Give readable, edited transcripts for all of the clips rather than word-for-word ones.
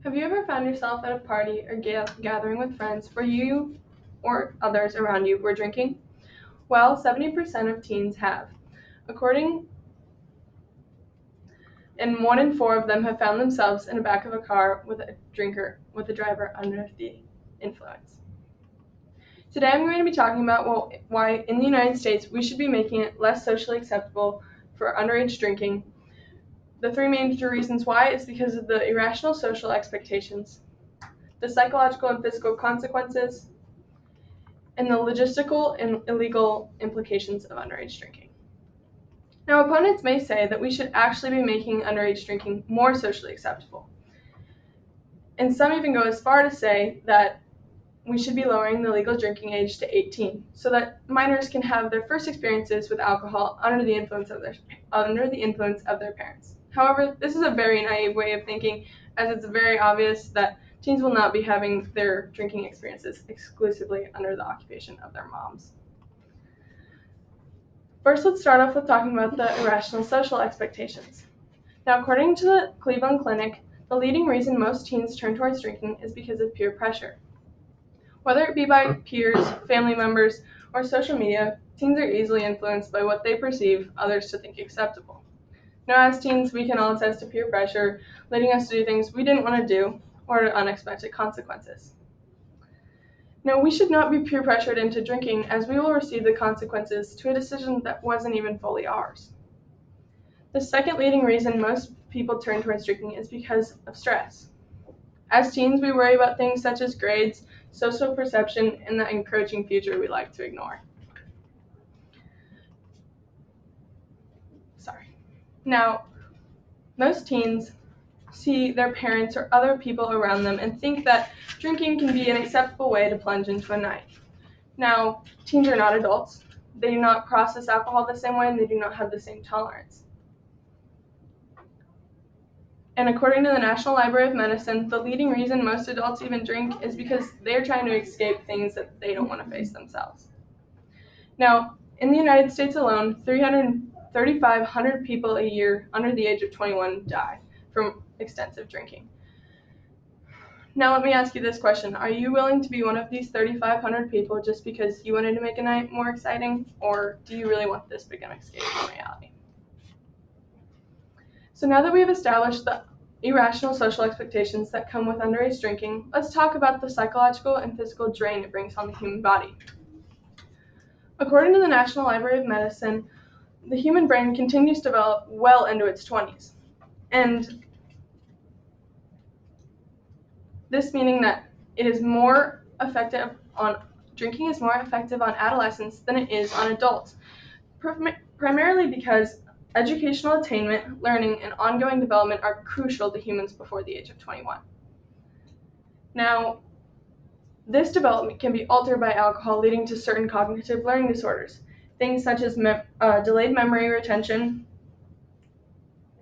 Have you ever found yourself at a party or gathering with friends where you or others around you were drinking? Well, 70% of teens have. According and 1 in 4 of them have found themselves in the back of a car with a driver under the influence. Today I'm going to be talking about why in the United States we should be making it less socially acceptable for underage drinking. The three major reasons why is because of the irrational social expectations, the psychological and physical consequences, and the logistical and illegal implications of underage drinking. Now, opponents may say that we should actually be making underage drinking more socially acceptable. And some even go as far to say that we should be lowering the legal drinking age to 18 so that minors can have their first experiences with alcohol under the influence of their parents. However, this is a very naive way of thinking, as it's very obvious that teens will not be having their drinking experiences exclusively under the occupation of their moms. First, let's start off with talking about the irrational social expectations. Now, according to the Cleveland Clinic, the leading reason most teens turn towards drinking is because of peer pressure. Whether it be by peers, family members, or social media, teens are easily influenced by what they perceive others to think acceptable. Now, as teens, we can all attest to peer pressure, leading us to do things we didn't want to do, or to unexpected consequences. Now, we should not be peer pressured into drinking, as we will receive the consequences to a decision that wasn't even fully ours. The second leading reason most people turn towards drinking is because of stress. As teens, we worry about things such as grades, social perception, and the encroaching future we like to ignore. Now, most teens see their parents or other people around them and think that drinking can be an acceptable way to plunge into a night. Now, teens are not adults. They do not process alcohol the same way, and they do not have the same tolerance. And according to the National Library of Medicine, the leading reason most adults even drink is because they're trying to escape things that they don't want to face themselves. Now, in the United States alone, 3,500 people a year under the age of 21 die from extensive drinking. Now let me ask you this question. Are you willing to be one of these 3,500 people just because you wanted to make a night more exciting, or do you really want this big an escape from reality? So now that we have established the irrational social expectations that come with underage drinking, let's talk about the psychological and physical drain it brings on the human body. According to the National Library of Medicine, the human brain continues to develop well into its 20s. And this meaning that drinking is more effective on adolescents than it is on adults, primarily because educational attainment, learning, and ongoing development are crucial to humans before the age of 21. Now, this development can be altered by alcohol, leading to certain cognitive learning disorders, things such as delayed memory retention,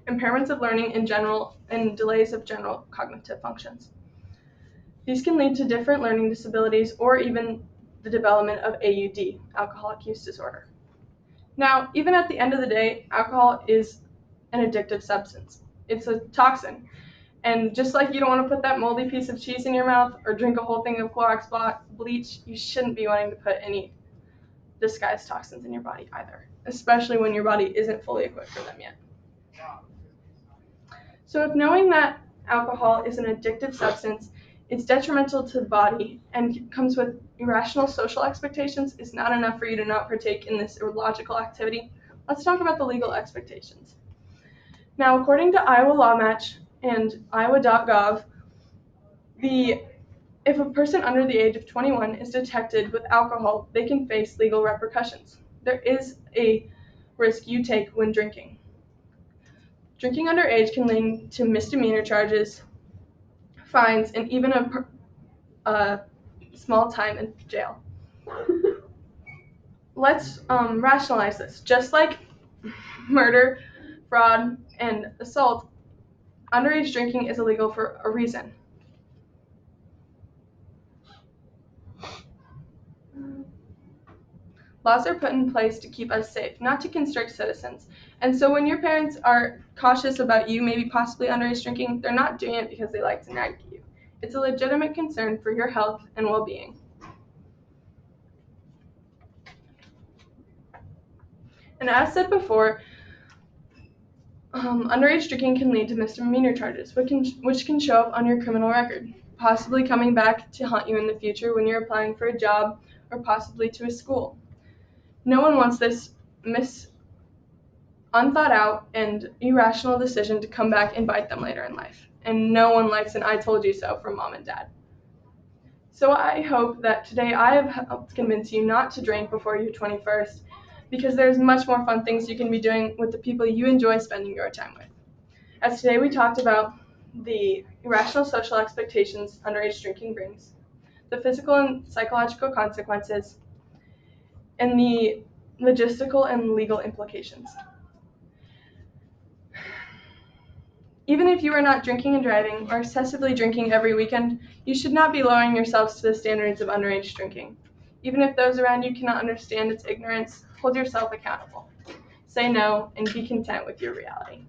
impairments of learning in general, and delays of general cognitive functions. These can lead to different learning disabilities or even the development of AUD, alcoholic use disorder. Now, even at the end of the day, alcohol is an addictive substance. It's a toxin. And just like you don't want to put that moldy piece of cheese in your mouth or drink a whole thing of Clorox bleach, you shouldn't be wanting to put any disguised toxins in your body either, especially when your body isn't fully equipped for them yet. So if knowing that alcohol is an addictive substance, it's detrimental to the body, and comes with irrational social expectations, is not enough for you to not partake in this illogical activity. Let's talk about the legal expectations. Now, according to Iowa Law Match and Iowa.gov, if a person under the age of 21 is detected with alcohol, they can face legal repercussions. There is a risk you take when drinking. Drinking underage can lead to misdemeanor charges, fines, and even a small time in jail. Let's rationalize this. Just like murder, fraud, and assault, underage drinking is illegal for a reason. Laws are put in place to keep us safe, not to constrict citizens. And so when your parents are cautious about you maybe possibly underage drinking, they're not doing it because they like to nag you. It's a legitimate concern for your health and well-being. And as said before, underage drinking can lead to misdemeanor charges, which can show up on your criminal record, possibly coming back to haunt you in the future when you're applying for a job or possibly to a school. No one wants this unthought out and irrational decision to come back and bite them later in life. And no one likes an I told you so from mom and dad. So I hope that today I have helped convince you not to drink before your 21st, because there's much more fun things you can be doing with the people you enjoy spending your time with. As today we talked about the irrational social expectations underage drinking brings, the physical and psychological consequences, and the logistical and legal implications. Even if you are not drinking and driving or excessively drinking every weekend, you should not be lowering yourselves to the standards of underage drinking. Even if those around you cannot understand its ignorance, hold yourself accountable. Say no and be content with your reality.